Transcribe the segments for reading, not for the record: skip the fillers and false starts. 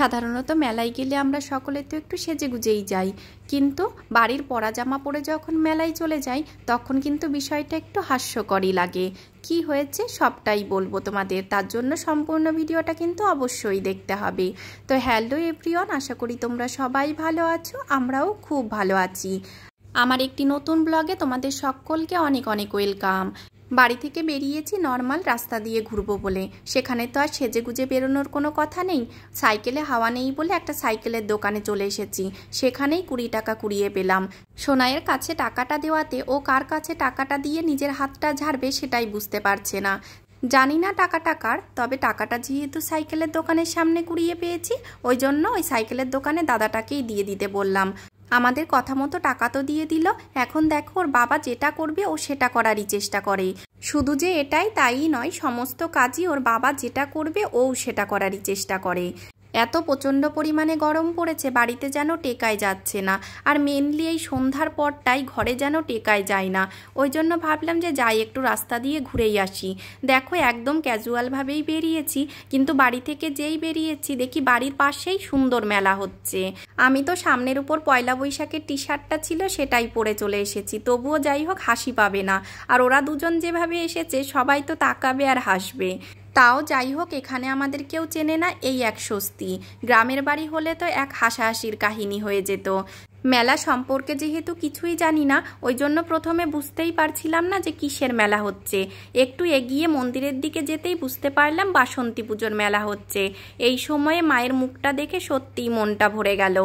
সাধারণত মেলায় গেলে আমরা সকলে তো একটু সেজেগুজেই যাই, কিন্তু বাড়ির পরা জামা পরে যখন মেলায় চলে যাই তখন কিন্তু বিষয়টা একটু হাস্যকরই লাগে। কি হয়েছে সবটাই বলবো তোমাদের, তার জন্য সম্পূর্ণ ভিডিওটা কিন্তু অবশ্যই দেখতে হবে। তো হ্যালো এভরিওয়ান, আশা করি তোমরা সবাই ভালো আছো, আমরাও খুব ভালো আছি। আমার একটি নতুন ব্লগে তোমাদের সকলকে অনেক অনেক ওয়েলকাম। বাড়ি থেকে বেরিয়েছি নর্মাল রাস্তা দিয়ে ঘুরবো বলে, সেখানে তো আর সেজেগুজে বেরোনোর কোনো কথা নেই। সাইকেলে হাওয়া নেই বলে একটা সাইকেলের দোকানে চলে এসেছি, সেখানেই 20 টাকা কুড়িয়ে পেলাম। সোনাইয়ের কাছে টাকাটা দেওয়াতে ও কার কাছে টাকাটা দিয়ে নিজের হাতটা ঝাড়বে সেটাই বুঝতে পারছে না। জানি না টাকাটা কার, তবে টাকাটা যেহেতু সাইকেলের দোকানের সামনে কুড়িয়ে পেয়েছি, ওই জন্য ওই সাইকেলের দোকানে দাদাটাকেই দিয়ে দিতে বললাম। আমাদের কথা মতো টাকা তো দিয়ে দিল। এখন দেখো ওর বাবা যেটা করবে ও সেটা করারই চেষ্টা করে। শুধু যে এটাই তাই নয়, সমস্ত কাজই ওর বাবা যেটা করবে ও সেটা করারই চেষ্টা করে। এত প্রচণ্ড পরিমাণে গরম পড়েছে, বাড়িতে যেন টেকায় যাচ্ছে না। আর মেনলি এই সন্ধ্যার পরটাই ঘরে যেন টেকায় যায় না। ওই জন্য ভাবলাম যে যাই একটু রাস্তা দিয়ে ঘুরেই আসি। দেখো একদম ক্যাজুয়ালভাবেই বেরিয়েছি, কিন্তু বাড়ি থেকে যেই বেরিয়েছি দেখি বাড়ির পাশেই সুন্দর মেলা হচ্ছে। আমি তো সামনের উপর পয়লা বৈশাখের টি শার্টটা ছিল সেটাই পরে চলে এসেছি, তবুও যাই হোক হাসি পাবে না। আর ওরা দুজন যেভাবে এসেছে সবাই তো তাকাবে আর হাসবে। তাও যাই হোক, এখানে আমাদের কেউ চেনে না, এই এক স্বস্তি। গ্রামের বাড়ি হলে তো এক হাসাহাসির কাহিনী হয়ে যেত। মেলা সম্পর্কে যেহেতু কিছুই জানি না, ওই জন্য প্রথমে বুঝতেই পারছিলাম না যে কিসের মেলা হচ্ছে। একটু এগিয়ে মন্দিরের দিকে যেতেই বুঝতে পারলাম বাসন্তী পুজোর মেলা হচ্ছে। এই সময়ে মায়ের মুখটা দেখে সত্যিই মনটা ভরে গেল।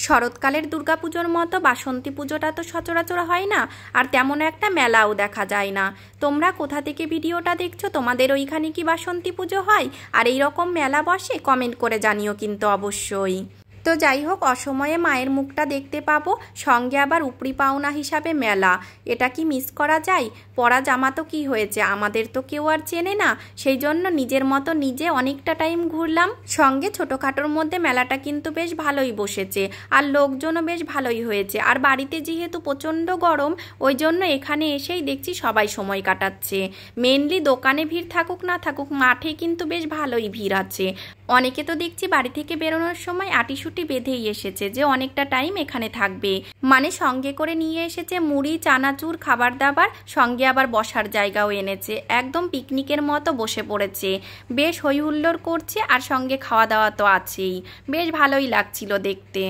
শরৎকালের দুর্গাপুজোর মতো বাসন্তী পুজোটা তো সচরাচর হয় না, আর তেমন একটা মেলাও দেখা যায় না। তোমরা কোথা থেকে ভিডিওটা দেখছো, তোমাদের ওইখানে কি বাসন্তী পুজো হয় আর এই রকম মেলা বসে? কমেন্ট করে জানিও কিন্তু অবশ্যই। তো যাই হোক, অসময়ে মায়ের মুখটা দেখতে পাবো, সঙ্গে আবার উপরি পাওনা হিসাবে মেলা, এটা কি মিস করা যায়? পরা জামা তো কি হয়েছে, আমাদের তো কেউ আর চেনে না, সেই জন্য নিজের মতো নিজে অনেকটা টাইম ঘুরলাম। সঙ্গে ছোটোখাটোর মধ্যে মেলাটা কিন্তু বেশ ভালোই বসেছে, আর লোকজনও বেশ ভালোই হয়েছে। আর বাড়িতে যেহেতু প্রচণ্ড গরম, ওই জন্য এখানে এসেই দেখছি সবাই সময় কাটাচ্ছে। মেনলি দোকানে ভিড় থাকুক না থাকুক, মাঠে কিন্তু বেশ ভালোই ভিড় আছে। অনেকে তো দেখছি বাড়ি থেকে বেরোনোর সময় আটিসুটি বেঁধেই এসেছে যে অনেকটা টাইম এখানে থাকবে, মানে সঙ্গে করে নিয়ে এসেছে মুড়ি, চানাচুর, খাবার দাবার, সঙ্গে আবার বসার জায়গাও এনেছে। একদম পিকনিকের মতো বসে পড়েছে, বেশ হই হুল্লোড় করছে, আর সঙ্গে খাওয়া দাওয়া তো আছেই। বেশ ভালোই লাগছিল দেখতে।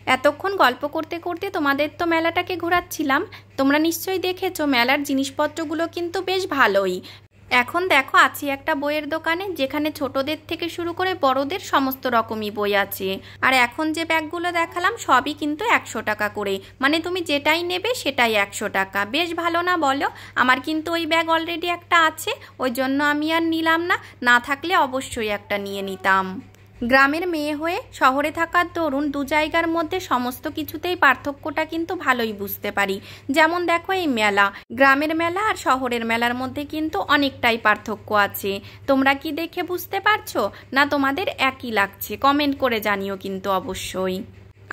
এতক্ষণ গল্প করতে করতে তোমাদের তো মেলাটাকে ঘোরাচ্ছিলাম। তোমরা নিশ্চয়ই দেখেছো মেলার জিনিসপত্রগুলো কিন্তু বেশ ভালোই। এখন দেখো আছি একটা বইয়ের দোকানে, যেখানে ছোটদের থেকে শুরু করে বড়দের সমস্ত রকমই বই আছে। আর এখন যে ব্যাগগুলো দেখালাম সবই কিন্তু 100 টাকা করে, মানে তুমি যেটাই নেবে সেটাই 100 টাকা। বেশ ভালো না বলো? আমার কিন্তু ওই ব্যাগ অলরেডি একটা আছে, ওই জন্য আমি আর নিলাম না, না থাকলে অবশ্যই একটা নিয়ে নিতাম। গ্রামের মেয়ে হয়ে শহরে থাকার দরুন দু জায়গার মধ্যে সমস্ত কিছুতেই পার্থক্যটা কিন্তু ভালোই বুঝতে পারি। যেমন দেখো এই মেলা, গ্রামের মেলা আর শহরের মেলার মধ্যে কিন্তু অনেকটাই পার্থক্য আছে। তোমরা কি দেখে বুঝতে পারছো, না তোমাদের একই লাগছে? কমেন্ট করে জানিও কিন্তু অবশ্যই।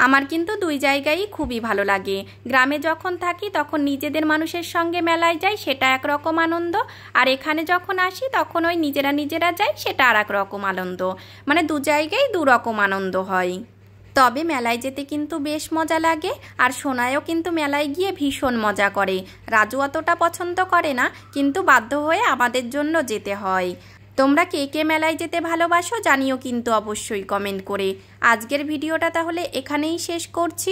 আমার কিন্তু দুই জায়গায়ই খুবই ভালো লাগে। গ্রামে যখন থাকি তখন নিজেদের মানুষের সঙ্গে মেলায় যাই, সেটা একরকম আনন্দ। আর এখানে যখন আসি তখন ওই নিজেরা যাই, সেটা আর এক রকম আনন্দ। মানে দু জায়গায় দু রকম আনন্দ হয়। তবে মেলায় যেতে কিন্তু বেশ মজা লাগে, আর সোনায়ও কিন্তু মেলায় গিয়ে ভীষণ মজা করে। রাজু অতটা পছন্দ করে না, কিন্তু বাধ্য হয়ে আমাদের জন্য যেতে হয়। তোমরা কে কে মেলায় যেতে ভালোবাসো জানিও কিন্তু অবশ্যই কমেন্ট করে। আজকের ভিডিওটা তাহলে এখানেই শেষ করছি।